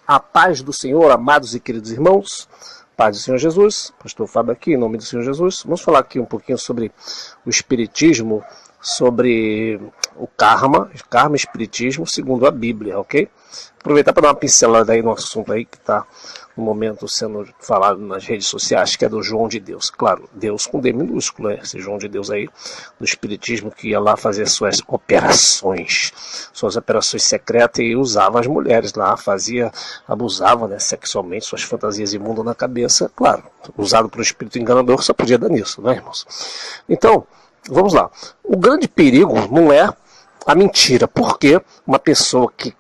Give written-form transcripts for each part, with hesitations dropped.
A paz do Senhor, amados e queridos irmãos, paz do Senhor Jesus, pastor Fábio aqui, em nome do Senhor Jesus. Vamos falar aqui um pouquinho sobre o espiritismo, sobre o karma e espiritismo segundo a Bíblia, ok? Aproveitar para dar uma pincelada aí no assunto aí que está no momento sendo falado nas redes sociais, que é do João de Deus. Claro, Deus com D minúsculo, esse João de Deus aí, do espiritismo, que ia lá fazer suas operações secretas e usava as mulheres lá, abusava, né, sexualmente, suas fantasias imundas na cabeça. Claro, usado por um espírito enganador, só podia dar nisso, né, irmãos? Então, vamos lá. O grande perigo não é a mentira, porque uma pessoa que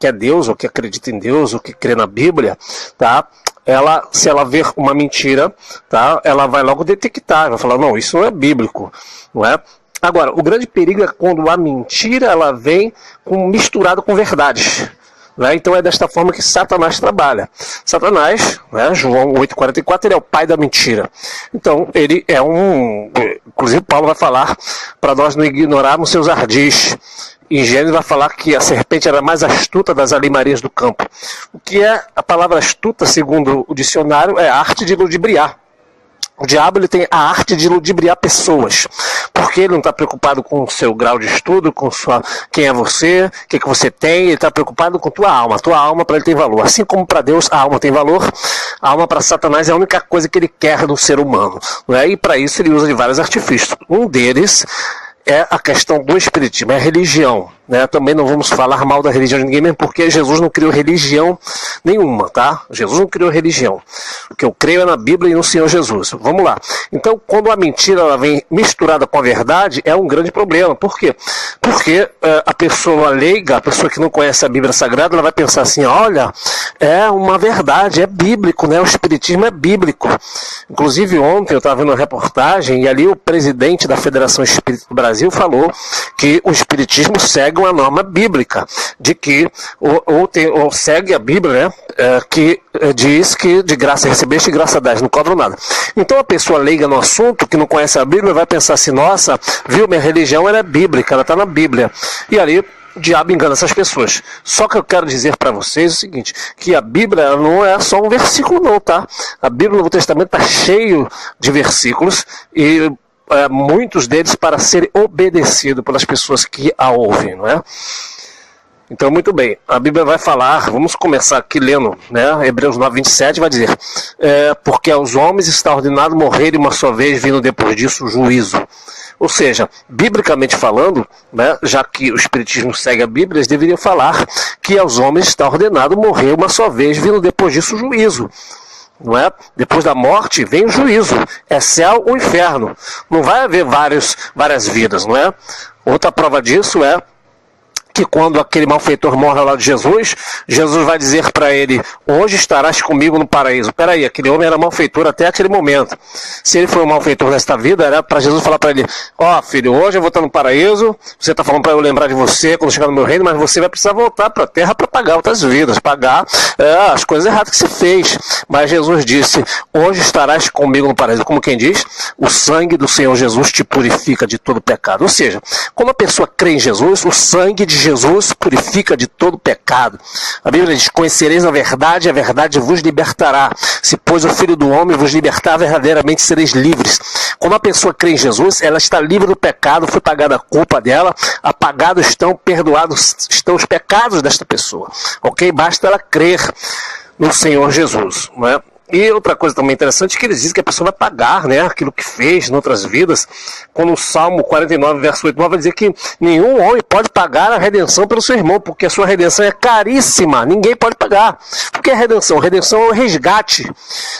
é Deus, ou que acredita em Deus, ou que crê na Bíblia, tá? Se ela ver uma mentira, tá? Ela vai logo detectar, vai falar, não, isso não é bíblico, não é? Agora, o grande perigo é quando a mentira ela vem misturada com verdades. Né? Então é desta forma que Satanás trabalha. Satanás, né, João 8,44, ele é o pai da mentira. Então ele é inclusive Paulo vai falar para nós não ignorarmos seus ardis. Em Gênesis vai falar que a serpente era a mais astuta das alimarias do campo. O que é a palavra astuta, segundo o dicionário, é a arte de ludibriar. O diabo ele tem a arte de ludibriar pessoas, porque ele não está preocupado com o seu grau de estudo, com quem é você, o que você tem, ele está preocupado com tua alma. Tua alma para ele tem valor. Assim como para Deus a alma tem valor, a alma para Satanás é a única coisa que ele quer do ser humano. Né? E para isso ele usa de vários artifícios. Um deles é a questão do espiritismo, é a religião. Né? Também não vamos falar mal da religião de ninguém, mesmo porque Jesus não criou religião nenhuma, tá? Jesus não criou religião. O que eu creio é na Bíblia e no Senhor Jesus. Vamos lá. Então, quando a mentira ela vem misturada com a verdade, é um grande problema. Por quê? Porque a pessoa leiga, a pessoa que não conhece a Bíblia Sagrada, ela vai pensar assim, olha, é uma verdade, é bíblico, né? O espiritismo é bíblico. Inclusive, ontem eu estava vendo uma reportagem e ali o presidente da Federação Espírita do Brasil falou que o espiritismo segue uma norma bíblica, de que ou segue a Bíblia, né, que diz que de graça recebeste e graça dás, não cobram nada. Então a pessoa leiga no assunto, que não conhece a Bíblia, vai pensar assim, nossa, viu, minha religião ela é bíblica, ela está na Bíblia. E ali o diabo engana essas pessoas. Só que eu quero dizer para vocês o seguinte, que a Bíblia não é só um versículo não, tá? A Bíblia no Novo Testamento está cheio de versículos e muitos deles para serem obedecidos pelas pessoas que a ouvem, não é? Então, muito bem, a Bíblia vai falar, vamos começar aqui lendo, né? Hebreus 9:27 vai dizer, porque aos homens está ordenado morrerem uma só vez, vindo depois disso o juízo. Ou seja, biblicamente falando, né, já que o Espiritismo segue a Bíblia, eles deveriam falar que aos homens está ordenado morrer uma só vez, vindo depois disso o juízo. Não é? Depois da morte vem o juízo, é céu ou inferno, não vai haver várias vidas, não é? Outra prova disso é que quando aquele malfeitor morre ao lado de Jesus, Jesus vai dizer para ele, hoje estarás comigo no paraíso. Peraí, aquele homem era malfeitor até aquele momento. Se ele foi um malfeitor nesta vida, era para Jesus falar para ele, filho, hoje eu vou estar no paraíso, você está falando para eu lembrar de você quando chegar no meu reino, mas você vai precisar voltar para a terra para pagar outras vidas, pagar as coisas erradas que você fez. Mas Jesus disse, hoje estarás comigo no paraíso. Como quem diz, o sangue do Senhor Jesus te purifica de todo pecado. Ou seja, quando a pessoa crê em Jesus, o sangue de Jesus purifica de todo pecado. A Bíblia diz, conhecereis a verdade vos libertará. Se, pois, o Filho do Homem vos libertar, verdadeiramente sereis livres. Quando a pessoa crê em Jesus, ela está livre do pecado, foi pagada a culpa dela, apagados estão, perdoados estão os pecados desta pessoa. Ok? Basta ela crer no Senhor Jesus, não é? E outra coisa também interessante é que eles dizem que a pessoa vai pagar, né, aquilo que fez em outras vidas, quando o Salmo 49, verso 8, vai dizer que nenhum homem pode pagar a redenção pelo seu irmão, porque a sua redenção é caríssima, ninguém pode pagar. O que é redenção? Redenção é o resgate.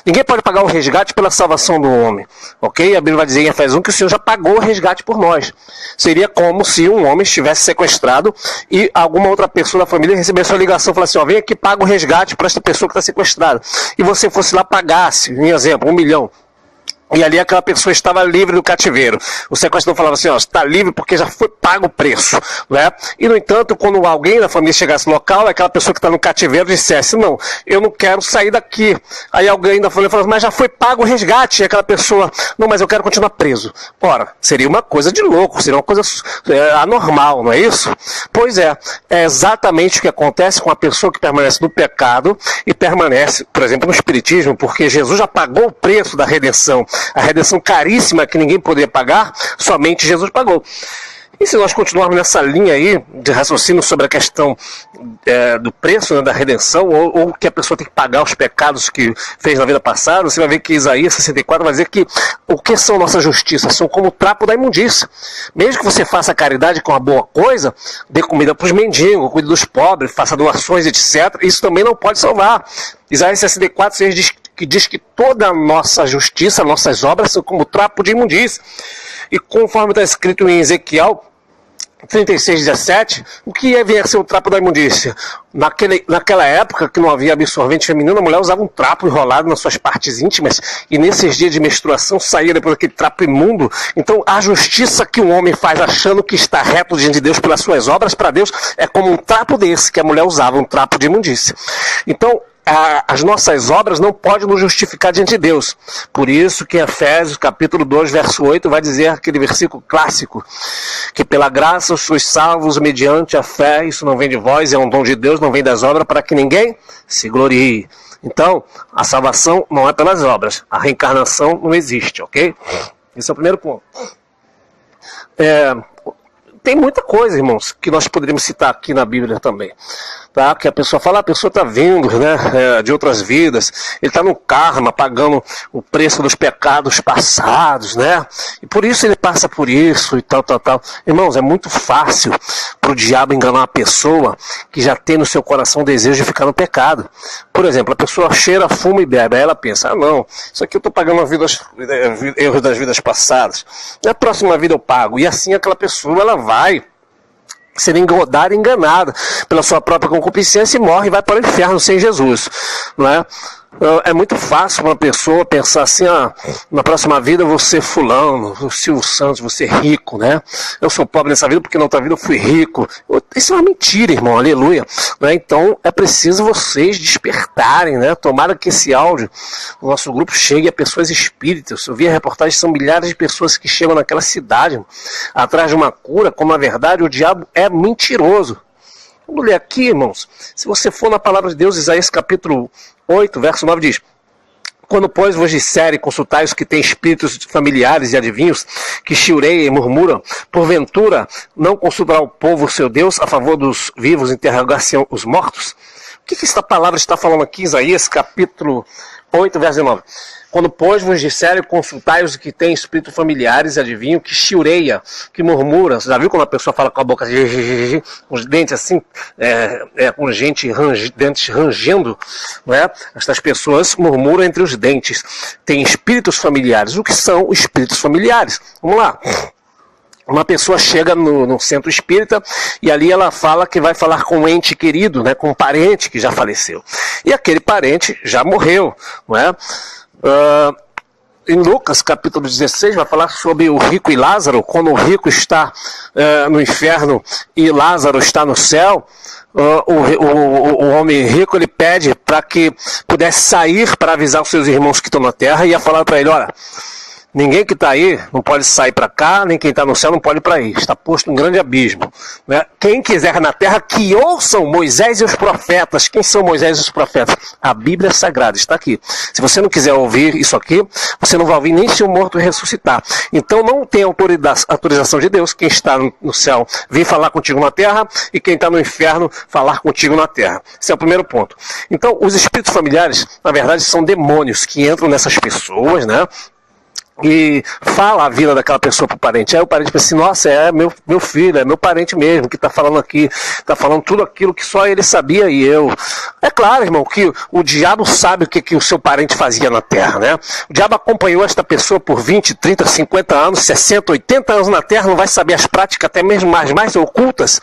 Ninguém pode pagar o resgate pela salvação do homem, ok? A Bíblia vai dizer em Efésios 1 que o Senhor já pagou o resgate por nós. Seria como se um homem estivesse sequestrado e alguma outra pessoa da família recebesse uma ligação e falasse, vem aqui, paga o resgate para esta pessoa que está sequestrada. E você fosse lá pagasse, em exemplo, 1 milhão. E ali aquela pessoa estava livre do cativeiro. O sequestrador falava assim, ó, está livre porque já foi pago o preço, né? E no entanto, quando alguém da família chegasse no local, aquela pessoa que está no cativeiro dissesse, não, eu não quero sair daqui. Aí alguém da família falava, mas já foi pago o resgate. E aquela pessoa, não, mas eu quero continuar preso. Ora, seria uma coisa de louco, seria uma coisa anormal, não é isso? Pois é exatamente o que acontece com a pessoa que permanece no pecado e permanece, por exemplo, no espiritismo, porque Jesus já pagou o preço da redenção. A redenção caríssima que ninguém poderia pagar, somente Jesus pagou. E se nós continuarmos nessa linha aí de raciocínio sobre a questão do preço, né, da redenção, ou que a pessoa tem que pagar os pecados que fez na vida passada, você vai ver que Isaías 64 vai dizer que o que são nossas justiças? São como o trapo da imundícia. Mesmo que você faça caridade com uma boa coisa, dê comida para os mendigos, cuide dos pobres, faça doações, etc., isso também não pode salvar. Isaías 64 diz que toda a nossa justiça, nossas obras são como trapo de imundícia. E conforme está escrito em Ezequiel 36:17, o que ia ser o trapo da imundícia? Naquela época que não havia absorvente feminino, a mulher usava um trapo enrolado nas suas partes íntimas e nesses dias de menstruação saía depois aquele trapo imundo. Então a justiça que um homem faz achando que está reto diante de Deus pelas suas obras, para Deus é como um trapo desse que a mulher usava, um trapo de imundícia. Então as nossas obras não podem nos justificar diante de Deus. Por isso que Efésios capítulo 2, verso 8 vai dizer aquele versículo clássico, que pela graça sois salvos mediante a fé, isso não vem de vós, é um dom de Deus, não vem das obras, para que ninguém se glorie. Então, a salvação não é pelas obras, a reencarnação não existe, ok? Esse é o primeiro ponto. Tem muita coisa, irmãos, que nós poderíamos citar aqui na Bíblia também. Tá? Que a pessoa fala, a pessoa está vindo, né, de outras vidas, ele está no karma, pagando o preço dos pecados passados, né? E por isso ele passa por isso e tal. Irmãos, é muito fácil para o diabo enganar uma pessoa que já tem no seu coração o desejo de ficar no pecado. Por exemplo, a pessoa cheira, fuma e bebe, aí ela pensa, não, isso aqui eu estou pagando erros das vidas passadas, na próxima vida eu pago. E assim aquela pessoa, ela vai ser enganada pela sua própria concupiscência e morre e vai para o inferno sem Jesus, não é? É muito fácil uma pessoa pensar assim, na próxima vida eu vou ser fulano, o Silvio Santos, vou ser rico, né? Eu sou pobre nessa vida porque na outra vida eu fui rico. Isso é uma mentira, irmão, aleluia. Né? Então é preciso vocês despertarem, né? Tomara que esse áudio, o nosso grupo, chegue a pessoas espíritas. Eu vi a reportagem, são milhares de pessoas que chegam naquela cidade atrás de uma cura, como na verdade o diabo é mentiroso. Vamos ler aqui, irmãos. Se você for na palavra de Deus, Isaías capítulo 8, verso 9 diz: quando, pois, vos disserem, consultai os que têm espíritos familiares e adivinhos, que chiureiam e murmuram, porventura não consultará o povo seu Deus a favor dos vivos, interrogar-se os mortos? O que esta palavra está falando aqui, Isaías capítulo 8, verso 9? Quando, pois, vos disserem, consultai os que têm espíritos familiares e adivinham, que chiureia, que murmura. Você já viu quando a pessoa fala com a boca assim, com os dentes assim, com dentes rangendo, não é? Estas pessoas murmuram entre os dentes. Tem espíritos familiares. O que são os espíritos familiares? Vamos lá. Uma pessoa chega no centro espírita e ali ela fala que vai falar com um ente querido, né, com um parente que já faleceu. E aquele parente já morreu, não é? Em Lucas capítulo 16 vai falar sobre o rico e Lázaro. Quando o rico está no inferno e Lázaro está no céu, o homem rico ele pede para que pudesse sair para avisar os seus irmãos que estão na terra e ia falar para ele: olha, ninguém que está aí não pode sair para cá, nem quem está no céu não pode ir para aí. Está posto um grande abismo. Né? Quem quiser na terra, que ouçam Moisés e os profetas. Quem são Moisés e os profetas? A Bíblia Sagrada está aqui. Se você não quiser ouvir isso aqui, você não vai ouvir nem se o morto ressuscitar. Então não tem autorização de Deus. Quem está no céu vir falar contigo na terra, e quem está no inferno falar contigo na terra. Esse é o primeiro ponto. Então os espíritos familiares, na verdade, são demônios que entram nessas pessoas, né? e fala a vida daquela pessoa pro parente. Aí o parente pensa assim, nossa, é meu filho, é meu parente mesmo que está falando aqui, está falando tudo aquilo que só ele sabia e eu. É claro, irmão, que o diabo sabe o que o seu parente fazia na terra, né? O diabo acompanhou esta pessoa por 20, 30, 50 anos, 60, 80 anos na terra, não vai saber as práticas até mesmo mais ocultas,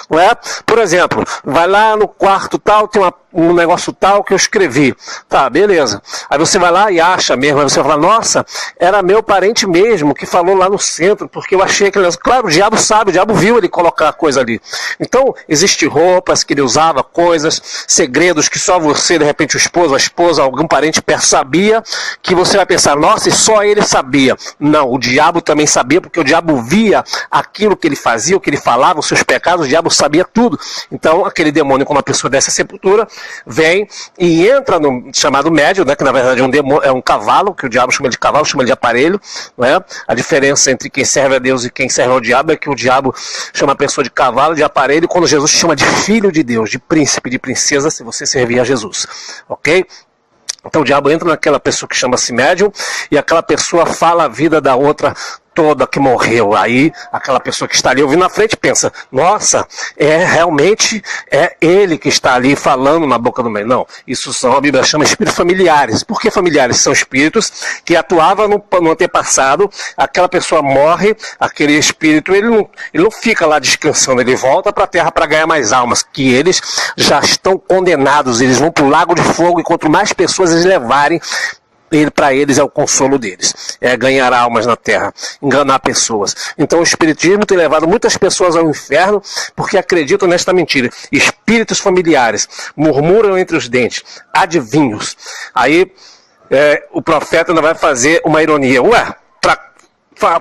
não é? Por exemplo, vai lá no quarto tal, tem um negócio tal que eu escrevi. Tá, beleza. Aí você vai lá e acha mesmo, aí você vai falar, nossa, era meu parente mesmo que falou lá no centro, porque eu achei aquele... Claro, o diabo sabe, o diabo viu ele colocar a coisa ali. Então, existem roupas que ele usava, coisas, segredos que só você, de repente o esposo, a esposa, algum parente perto sabia, que você vai pensar, nossa, e só ele sabia. Não, o diabo também sabia, porque o diabo via aquilo que ele fazia, o que ele falava, os seus pecados, o diabo sabia tudo. Então, aquele demônio, quando a pessoa desce à sepultura, vem e entra no chamado médium, né, que na verdade é um demônio, é um cavalo, que o diabo chama de cavalo, chama de aparelho, não é? A diferença entre quem serve a Deus e quem serve ao diabo é que o diabo chama a pessoa de cavalo, de aparelho, quando Jesus chama de filho de Deus, de príncipe, de princesa, se você servir a Jesus, ok? Então o diabo entra naquela pessoa que chama-se médium e aquela pessoa fala a vida da outra toda que morreu. Aí aquela pessoa que está ali ouvindo na frente pensa, nossa, realmente é ele que está ali falando na boca do meio. Não, isso são, a Bíblia chama espíritos familiares. Por que familiares? São espíritos que atuavam no antepassado, aquela pessoa morre, aquele espírito, ele não fica lá descansando, ele volta para a terra para ganhar mais almas, que eles já estão condenados, eles vão para o lago de fogo e quanto mais pessoas eles levarem, para eles é o consolo deles, é ganhar almas na terra, enganar pessoas. Então o espiritismo tem levado muitas pessoas ao inferno porque acreditam nesta mentira. Espíritos familiares murmuram entre os dentes, adivinhos. Aí o profeta ainda vai fazer uma ironia. Ué,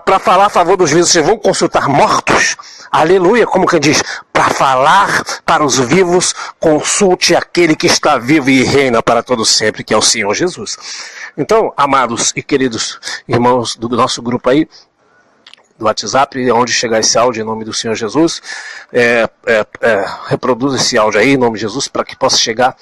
para falar a favor dos vivos, vocês vão consultar mortos? Aleluia, como que diz? Para falar para os vivos, consulte aquele que está vivo e reina para todo sempre, que é o Senhor Jesus. Então, amados e queridos irmãos do nosso grupo aí, do WhatsApp, onde chegar esse áudio em nome do Senhor Jesus, reproduza esse áudio aí em nome de Jesus para que possa chegar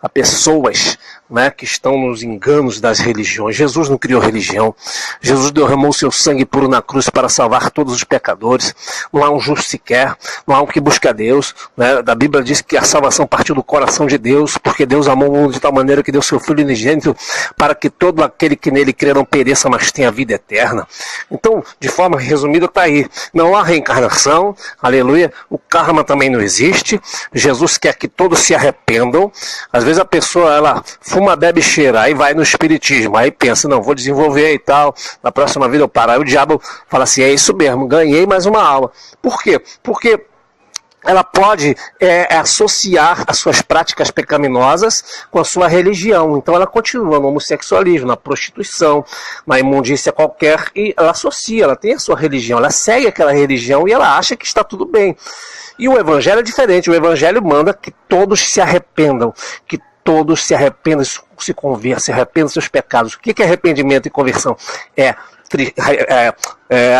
a pessoas, né, que estão nos enganos das religiões. Jesus não criou religião. Jesus derramou seu sangue puro na cruz para salvar todos os pecadores. Não há um justo sequer, não há um que busca a Deus, né? A Bíblia diz que a salvação partiu do coração de Deus, porque Deus amou o mundo de tal maneira que deu seu Filho unigênito para que todo aquele que nele crê não pereça, mas tenha vida eterna. Então, de forma resumida, está aí. Não há reencarnação, aleluia. O karma também não existe. Jesus quer que todos se arrependam. Às vezes a pessoa, ela fuma, bebe, cheira, aí vai no espiritismo, aí pensa, não, vou desenvolver e tal, na próxima vida eu paro. Aí o diabo fala assim, é isso mesmo, ganhei mais uma alma. Por quê? Porque ela pode associar as suas práticas pecaminosas com a sua religião. Então ela continua no homossexualismo, na prostituição, na imundícia qualquer, e ela associa, ela tem a sua religião, ela segue aquela religião e ela acha que está tudo bem. E o evangelho é diferente, o evangelho manda que todos se arrependam, que todos se arrependam, se convertam, se arrependam dos seus pecados. O que é arrependimento e conversão?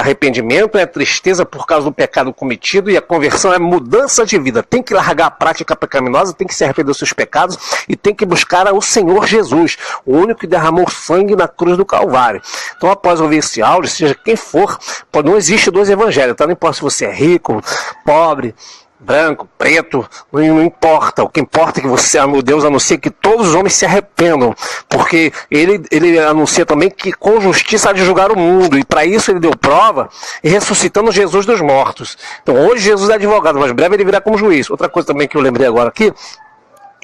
Arrependimento é tristeza por causa do pecado cometido e a conversão é mudança de vida. Tem que largar a prática pecaminosa, tem que se arrepender dos seus pecados e tem que buscar o Senhor Jesus, o único que derramou sangue na cruz do Calvário. Então, após ouvir esse áudio, seja quem for, não existe dois evangelhos, tá? Não importa se você é rico, pobre, branco, preto, não importa. O que importa é que você, Deus anuncia que todos os homens se arrependam, porque ele anuncia também que com justiça há de julgar o mundo, e para isso ele deu prova ressuscitando Jesus dos mortos. Então hoje Jesus é advogado, mas breve ele virá como juiz. Outra coisa também que eu lembrei agora aqui,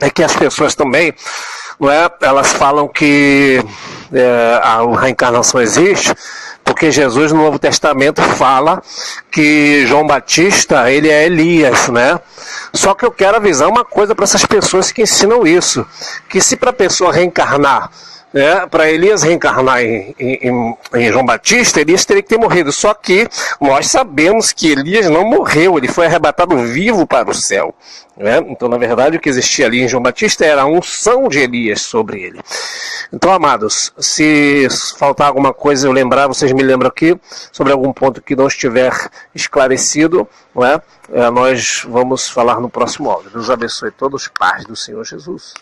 é que as pessoas também, não é, elas falam que a reencarnação existe, porque Jesus no Novo Testamento fala que João Batista, ele é Elias, né? Só que eu quero avisar uma coisa para essas pessoas que ensinam isso, que se para a pessoa reencarnar, para Elias reencarnar em João Batista, Elias teria que ter morrido. Só que nós sabemos que Elias não morreu, ele foi arrebatado vivo para o céu. Então, na verdade, o que existia ali em João Batista era a unção de Elias sobre ele. Então, amados, se faltar alguma coisa eu lembrar, vocês me lembram aqui, sobre algum ponto que não estiver esclarecido, nós vamos falar no próximo áudio. Deus abençoe todos, paz do Senhor Jesus.